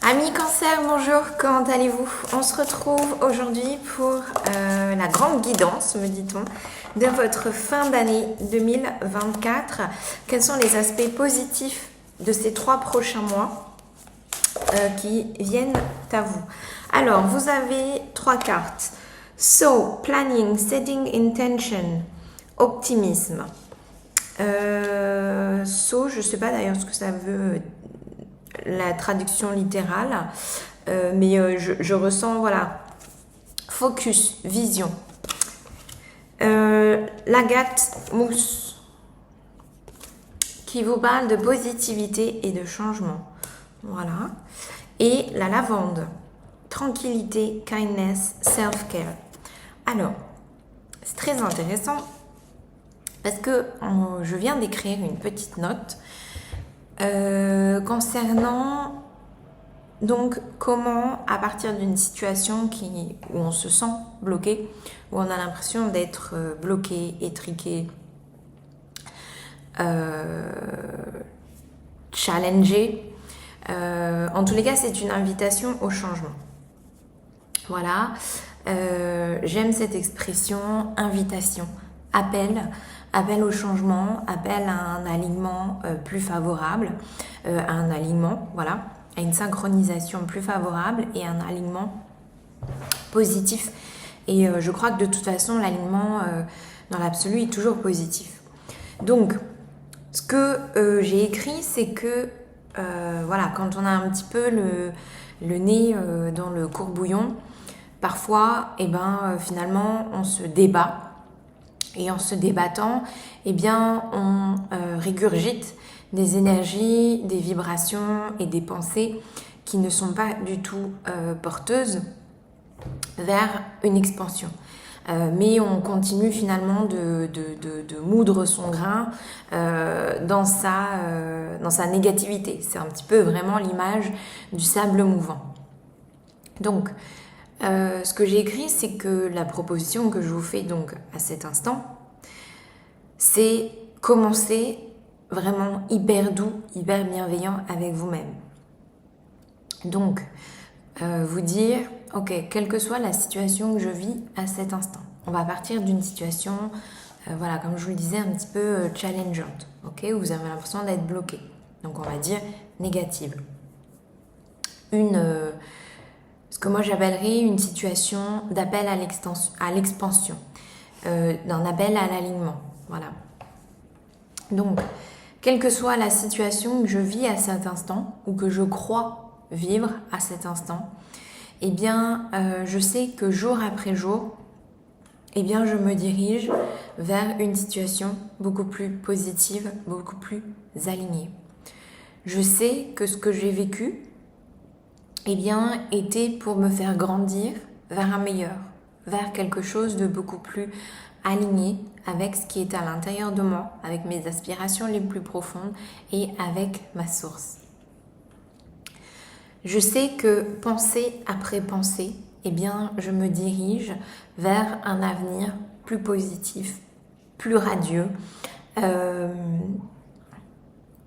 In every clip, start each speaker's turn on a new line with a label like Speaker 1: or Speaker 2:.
Speaker 1: Amis Cancer, bonjour, comment allez-vous? On se retrouve aujourd'hui pour la grande guidance, me dit-on, de votre fin d'année 2024. Quels sont les aspects positifs de ces 3 prochains mois qui viennent à vous? Alors, vous avez 3 cartes. So, planning, setting intention, optimisme. So, je ne sais pas d'ailleurs ce que ça veut la traduction littérale, mais je ressens, voilà, focus, vision. L'agate mousse qui vous parle de positivité et de changement, voilà. Et la lavande, tranquillité, kindness, self-care. Alors, c'est très intéressant parce que je viens d'écrire une petite note concernant donc comment, à partir d'une situation où on se sent bloqué, où on a l'impression d'être bloqué, étriqué, challengé, en tous les cas c'est une invitation au changement. Voilà, j'aime cette expression, invitation, appel au changement, appel à un alignement plus favorable, à un alignement, voilà, à une synchronisation plus favorable et un alignement positif. Et je crois que de toute façon, l'alignement dans l'absolu est toujours positif. Donc, ce que j'ai écrit, c'est que, voilà, quand on a un petit peu le nez dans le courbouillon, parfois, finalement, on se débat. Et en se débattant, on régurgite des énergies, des vibrations et des pensées qui ne sont pas du tout porteuses vers une expansion. Mais on continue finalement de moudre son grain dans sa négativité. C'est un petit peu vraiment l'image du sable mouvant. Donc, ce que j'ai écrit, c'est que la proposition que je vous fais donc à cet instant, c'est commencer vraiment hyper doux, hyper bienveillant avec vous-même. Donc, vous dire, ok, quelle que soit la situation que je vis à cet instant, on va partir d'une situation, voilà, comme je vous le disais, un petit peu challengeante, ok, où vous avez l'impression d'être bloqué. Donc, on va dire négative. Ce que moi j'appellerais une situation d'appel à l'expansion, d'un appel à l'alignement. Voilà. Donc, quelle que soit la situation que je vis à cet instant, ou que je crois vivre à cet instant, je sais que jour après jour, je me dirige vers une situation beaucoup plus positive, beaucoup plus alignée. Je sais que ce que j'ai vécu, était pour me faire grandir vers un meilleur, vers quelque chose de beaucoup plus aligné avec ce qui est à l'intérieur de moi, avec mes aspirations les plus profondes et avec ma source. Je sais que pensée après pensée, je me dirige vers un avenir plus positif, plus radieux,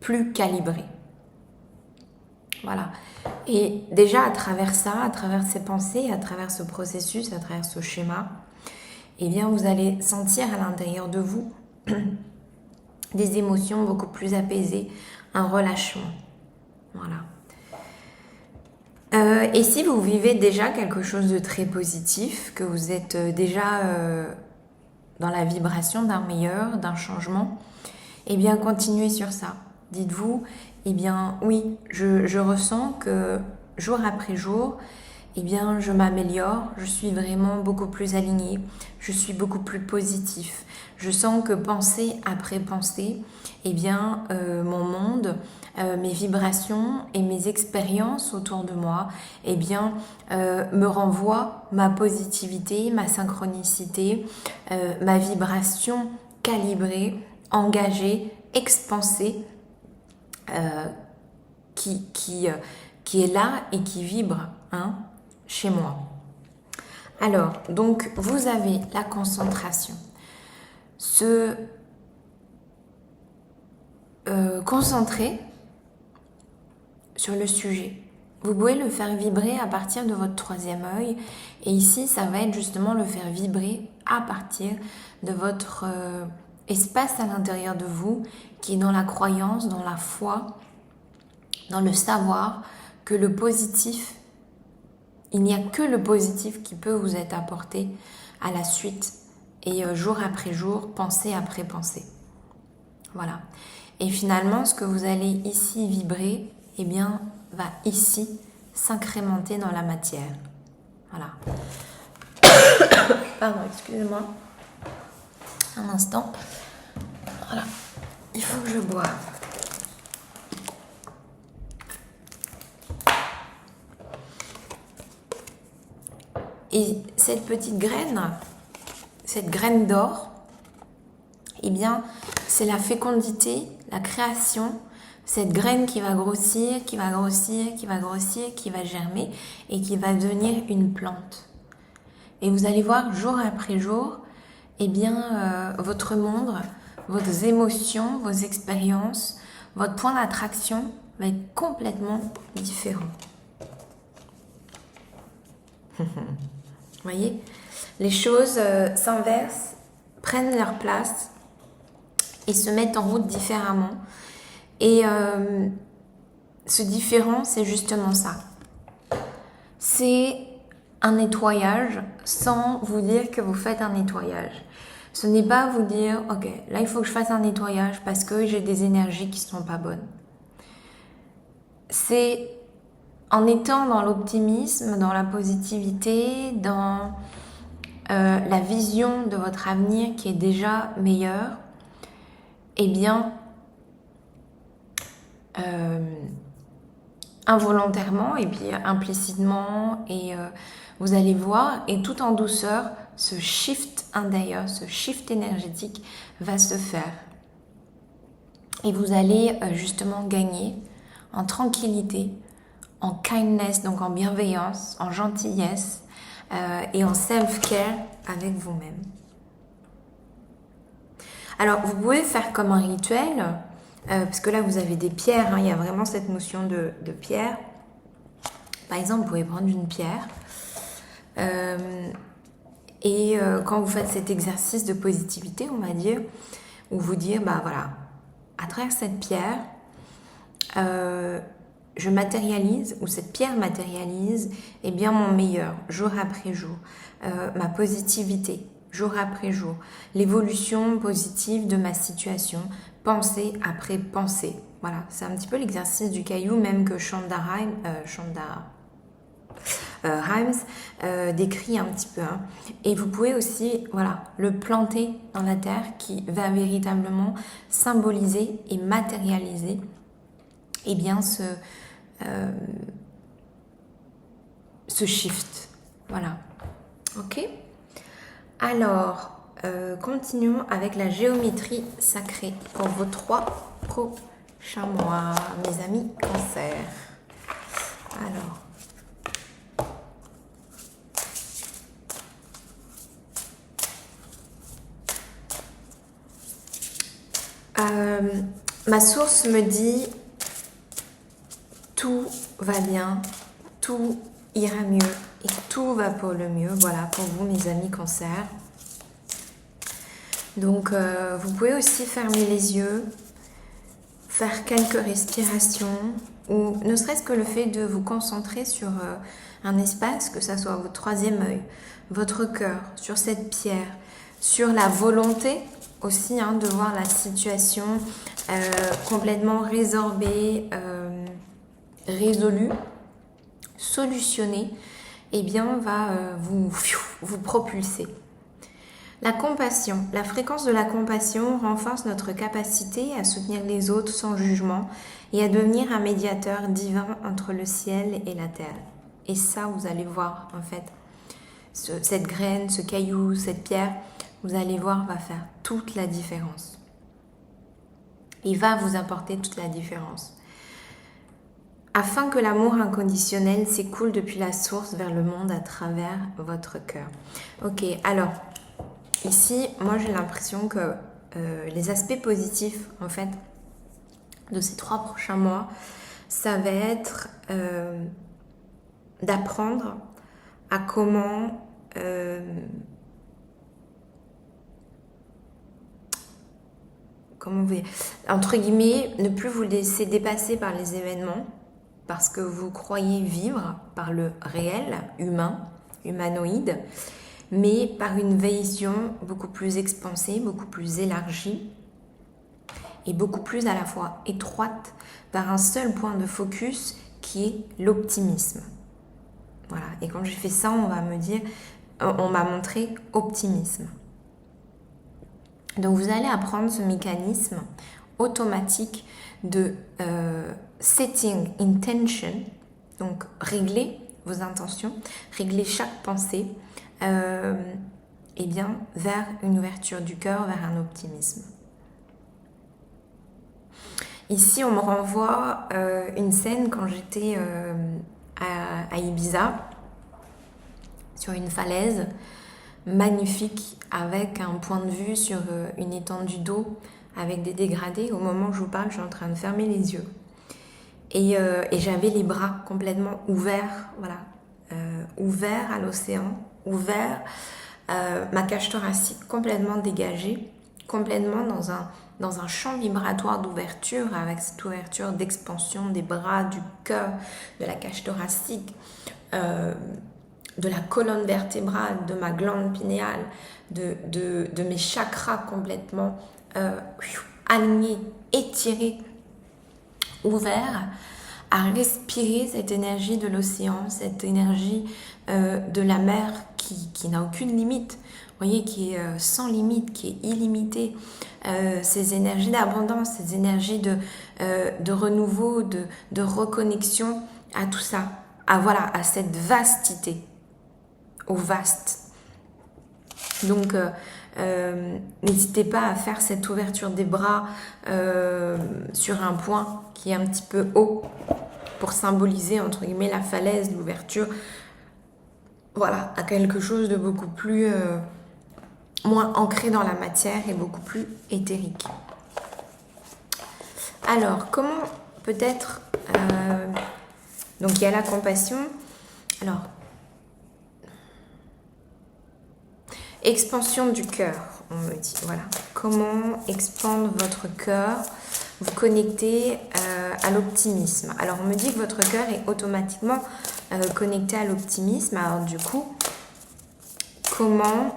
Speaker 1: plus calibré. Voilà. Et déjà à travers ça, à travers ces pensées, à travers ce processus, à travers ce schéma, vous allez sentir à l'intérieur de vous des émotions beaucoup plus apaisées, un relâchement. Voilà. Et si vous vivez déjà quelque chose de très positif, que vous êtes déjà dans la vibration d'un meilleur, d'un changement, continuez sur ça. Dites-vous, oui, je ressens que jour après jour, je m'améliore, je suis vraiment beaucoup plus alignée, je suis beaucoup plus positif. Je sens que pensée après pensée, mon monde, mes vibrations et mes expériences autour de moi, me renvoient ma positivité, ma synchronicité, ma vibration calibrée, engagée, expansée, qui est là et qui vibre chez moi. Alors, donc, vous avez la concentration. Se concentrer sur le sujet. vous pouvez le faire vibrer à partir de votre troisième œil. Et ici, ça va être justement le faire vibrer à partir de votre espace à l'intérieur de vous, qui est dans la croyance, dans la foi, dans le savoir que le positif, il n'y a que le positif qui peut vous être apporté à la suite et jour après jour, pensée après pensée. Voilà. Et finalement, ce que vous allez ici vibrer, eh bien, va ici s'incrémenter dans la matière. Voilà. Pardon, excusez-moi. Un instant. Voilà. Il faut que je boive. Et cette petite graine d'or, eh bien, c'est la fécondité, la création, cette graine qui va grossir, qui va grossir, qui va grossir, qui va germer et qui va devenir une plante. Et vous allez voir jour après jour, eh bien, votre monde, vos émotions, vos expériences, votre point d'attraction va être complètement différent. Vous voyez, les choses s'inversent, prennent leur place et se mettent en route différemment. Et ce différent, c'est justement ça. C'est un nettoyage sans vous dire que vous faites un nettoyage. Ce n'est pas vous dire, ok, là il faut que je fasse un nettoyage parce que j'ai des énergies qui ne sont pas bonnes. C'est en étant dans l'optimisme, dans la positivité, dans la vision de votre avenir qui est déjà meilleure, eh bien, involontairement et puis implicitement, et vous allez voir, et tout en douceur, ce shift intérieur, ce shift énergétique va se faire. Et vous allez justement gagner en tranquillité, en kindness, donc en bienveillance, en gentillesse et en self-care avec vous-même. Alors, vous pouvez faire comme un rituel, parce que là, vous avez des pierres, hein, il y a vraiment cette notion de pierre. Par exemple, vous pouvez prendre une pierre et quand vous faites cet exercice de positivité, on va dire, ou vous dire, bah voilà, à travers cette pierre, je matérialise, ou cette pierre matérialise, eh bien mon meilleur, jour après jour, ma positivité, jour après jour, l'évolution positive de ma situation, pensée après pensée. Voilà, c'est un petit peu l'exercice du caillou, même que Shonda Rhimes décrit un petit peu. Hein. Et vous pouvez aussi, voilà, le planter dans la terre qui va véritablement symboliser et matérialiser eh bien ce shift. Voilà. Ok. Alors, continuons avec la géométrie sacrée pour vos 3 prochains mois, mes amis Cancer. Alors, ma source me dit tout va bien, tout ira mieux et tout va pour le mieux. Voilà, pour vous, mes amis Cancer. Donc, vous pouvez aussi fermer les yeux, faire quelques respirations ou ne serait-ce que le fait de vous concentrer sur un espace, que ça soit votre troisième œil, votre cœur, sur cette pierre, sur la volonté aussi hein, de voir la situation complètement résorbée, résolue, solutionnée, eh bien va vous propulser. La compassion. La fréquence de la compassion renforce notre capacité à soutenir les autres sans jugement et à devenir un médiateur divin entre le ciel et la terre. Et ça, vous allez voir, en fait, cette graine, ce caillou, cette pierre, vous allez voir, va faire toute la différence. Il va vous apporter toute la différence. Afin que l'amour inconditionnel s'écoule depuis la source vers le monde à travers votre cœur. Ok, alors... Ici, moi j'ai l'impression que les aspects positifs en fait de ces 3 prochains mois, ça va être d'apprendre à comment vous, entre guillemets, ne plus vous laisser dépasser par les événements parce que vous croyez vivre par le réel, humain, humanoïde, mais par une vision beaucoup plus expansée, beaucoup plus élargie et beaucoup plus à la fois étroite vers un seul point de focus qui est l'optimisme. Voilà. Et quand j'ai fait ça, on m'a montré optimisme. Donc vous allez apprendre ce mécanisme automatique de setting intention, donc régler vos intentions, régler chaque pensée, et bien vers une ouverture du cœur, vers un optimisme. Ici, on me renvoie une scène quand j'étais à Ibiza, sur une falaise magnifique, avec un point de vue sur une étendue d'eau, avec des dégradés. Au moment où je vous parle, je suis en train de fermer les yeux. Et j'avais les bras complètement ouverts, voilà, ouverts à l'océan, ouverts, ma cage thoracique complètement dégagée, complètement dans un champ vibratoire d'ouverture, avec cette ouverture d'expansion des bras, du cœur, de la cage thoracique, de la colonne vertébrale, de ma glande pinéale, de mes chakras complètement alignés, étirés, ouverts, à respirer cette énergie de l'océan, cette énergie de la mer qui n'a aucune limite, vous voyez, qui est sans limite, qui est illimitée, ces énergies d'abondance, ces énergies de renouveau, de reconnexion à tout ça, à cette vastité, au vaste. Donc, n'hésitez pas à faire cette ouverture des bras sur un point qui est un petit peu haut pour symboliser, entre guillemets, la falaise, l'ouverture, voilà, à quelque chose de beaucoup plus, moins ancré dans la matière et beaucoup plus éthérique. Alors, comment peut-être... donc, il y a la compassion. Alors, expansion du cœur, on me dit. Voilà. Comment expandre votre cœur, vous connecter à l'optimisme. Alors, on me dit que votre cœur est automatiquement connecté à l'optimisme. Alors, du coup, comment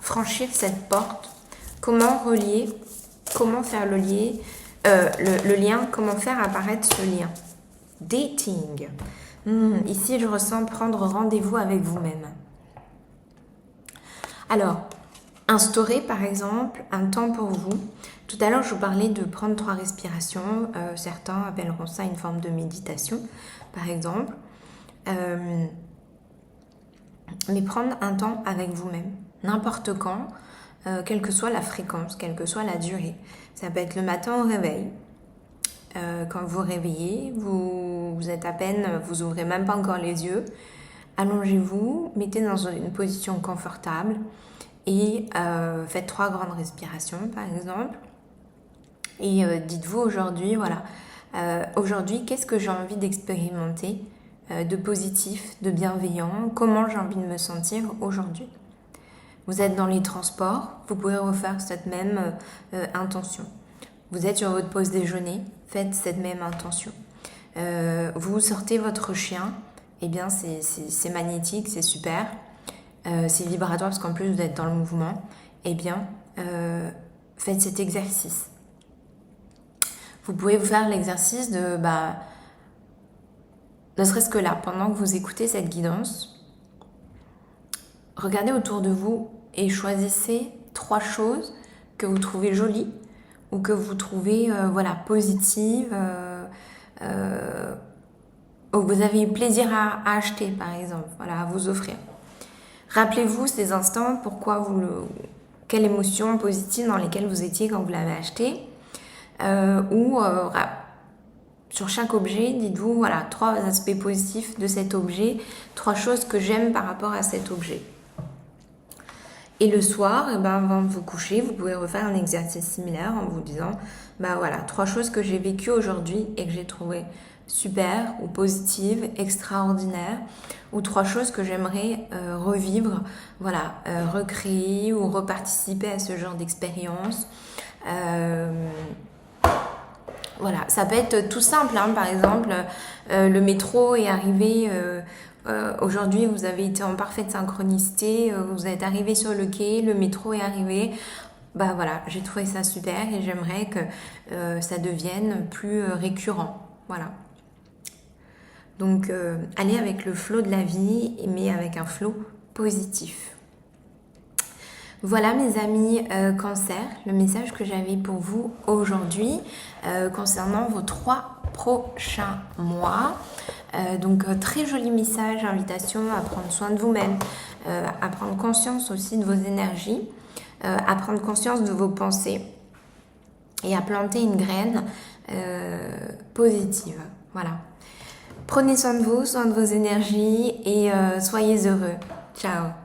Speaker 1: franchir cette porte? Comment relier? Comment faire le lien? Comment faire apparaître ce lien? Dating. Ici, je ressens prendre rendez-vous avec vous-même. Alors, instaurer par exemple un temps pour vous. Tout à l'heure, je vous parlais de prendre 3 respirations. Certains appelleront ça une forme de méditation, par exemple. Mais prendre un temps avec vous-même, n'importe quand, quelle que soit la fréquence, quelle que soit la durée. Ça peut être le matin au réveil. Quand vous réveillez, vous êtes à peine, vous ouvrez même pas encore les yeux. Allongez-vous, mettez dans une position confortable et faites 3 grandes respirations par exemple. Et dites-vous aujourd'hui, aujourd'hui, qu'est-ce que j'ai envie d'expérimenter de positif, de bienveillant? Comment j'ai envie de me sentir aujourd'hui? Vous êtes dans les transports, vous pouvez refaire cette même intention. Vous êtes sur votre pause déjeuner, faites cette même intention. Vous sortez votre chien, eh bien c'est magnétique, c'est super, c'est vibratoire parce qu'en plus vous êtes dans le mouvement. Eh bien, faites cet exercice. Vous pouvez vous faire l'exercice de, ne serait-ce que là, pendant que vous écoutez cette guidance, regardez autour de vous et choisissez 3 choses que vous trouvez jolies ou que vous trouvez positives, ou que vous avez eu plaisir à acheter par exemple, à vous offrir. Rappelez-vous ces instants, quelle émotion positive dans lesquelles vous étiez quand vous l'avez acheté, sur chaque objet, dites-vous 3 aspects positifs de cet objet, 3 choses que j'aime par rapport à cet objet. Et le soir, avant de vous coucher, vous pouvez refaire un exercice similaire en vous disant 3 choses que j'ai vécues aujourd'hui et que j'ai trouvé super ou positive, extraordinaire, ou 3 choses que j'aimerais revivre, voilà, recréer ou reparticiper à ce genre d'expérience. Voilà, ça peut être tout simple, hein. Par exemple, le métro est arrivé, aujourd'hui vous avez été en parfaite synchronicité, vous êtes arrivé sur le quai, le métro est arrivé. Bah voilà, j'ai trouvé ça super et j'aimerais que ça devienne plus récurrent. Voilà. Donc, aller avec le flow de la vie, mais avec un flow positif. Voilà mes amis Cancer, le message que j'avais pour vous aujourd'hui concernant vos 3 prochains mois. Donc très joli message, invitation à prendre soin de vous-même, à prendre conscience aussi de vos énergies, à prendre conscience de vos pensées et à planter une graine positive. Voilà. Prenez soin de vous, soin de vos énergies et soyez heureux. Ciao.